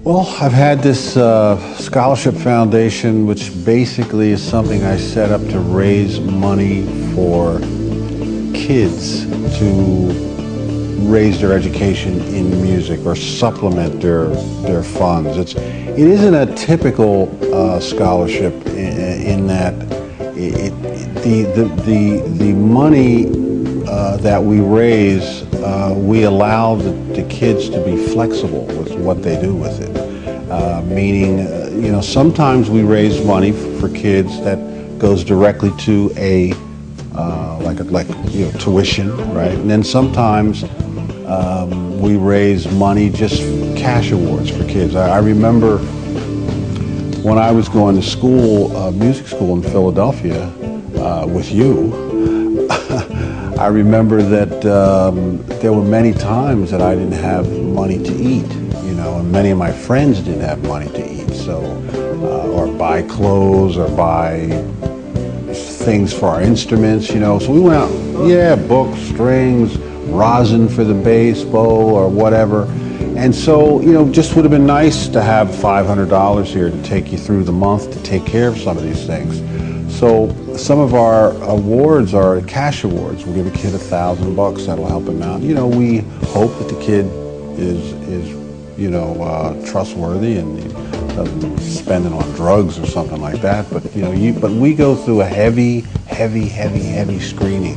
Well, I've had this scholarship foundation, which basically is something I set up to raise money for kids to raise their education in music or supplement their funds. It isn't a typical scholarship in that the money that we raise, we allow the kids to be flexible with what they do with it. Meaning, sometimes we raise money for kids that goes directly to a tuition, right? And then sometimes we raise money, just cash awards for kids. I remember when I was going to school, music school in Philadelphia, with you, I remember that there were many times that I didn't have money to eat, and many of my friends didn't have money to eat, or buy clothes or buy things for our instruments, So we went out, books, strings, rosin for the bass, bow, or whatever. And so, just would have been nice to have $500 here to take you through the month to take care of some of these things. So some of our awards are cash awards. We'll give a kid $1,000. That'll help him out. We hope that the kid is trustworthy and doesn't spend it on drugs or something like that. But but we go through a heavy screening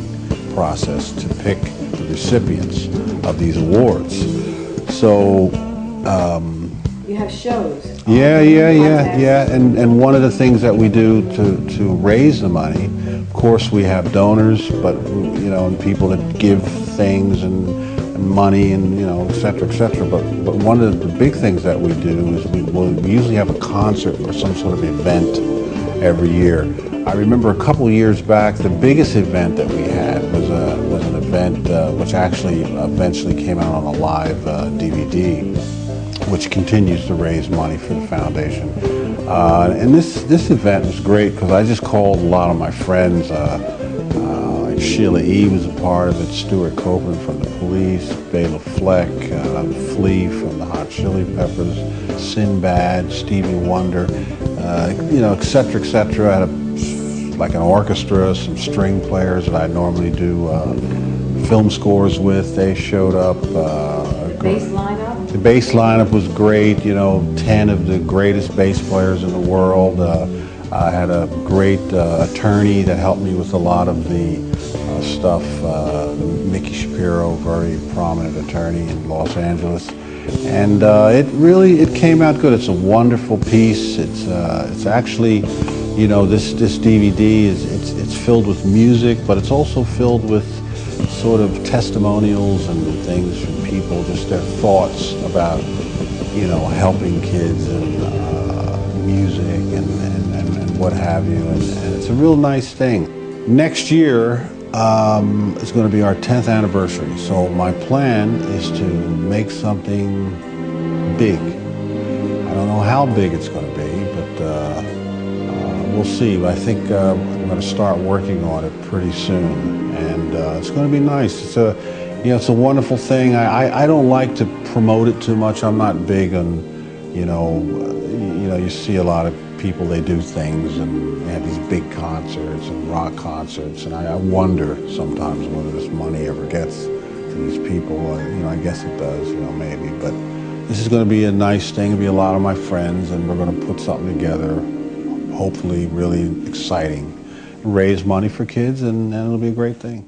process to pick the recipients of these awards. So you have shows. Yeah. And one of the things that we do to raise the money, of course, we have donors, but and people that give things and money and et cetera. But one of the big things that we do is we usually have a concert or some sort of event every year. I remember a couple years back, the biggest event that we had was an event which actually eventually came out on a live DVD, which continues to raise money for the foundation. And this event was great because I just called a lot of my friends. Like Sheila E. was a part of it, Stuart Copeland from the Police, Bela Fleck, Flea from the Hot Chili Peppers, Sinbad, Stevie Wonder, et cetera, et cetera. I had an orchestra, some string players that I normally do film scores with. They showed up. Bass lineup? The bass lineup was great. 10 of the greatest bass players in the world. I had a great attorney that helped me with a lot of the stuff. Mickey Shapiro, very prominent attorney in Los Angeles. And it came out good. It's a wonderful piece. It's actually, this DVD it's filled with music, but it's also filled with sort of testimonials and things from people, just their thoughts about, helping kids and music and what have you. And it's a real nice thing. Next year is going to be our 10th anniversary. So my plan is to make something big. I don't know how big it's going to be, but we'll see. But I think I'm going to start working on it pretty soon, and it's going to be nice. It's a wonderful thing. I don't like to promote it too much. I'm not big on, you see a lot of people, they do things and they have these big concerts and rock concerts, and I wonder sometimes whether this money ever gets to these people. I guess it does, maybe. But this is going to be a nice thing. It'll be a lot of my friends, and we're going to put something together, hopefully really exciting, raise money for kids, and it'll be a great thing.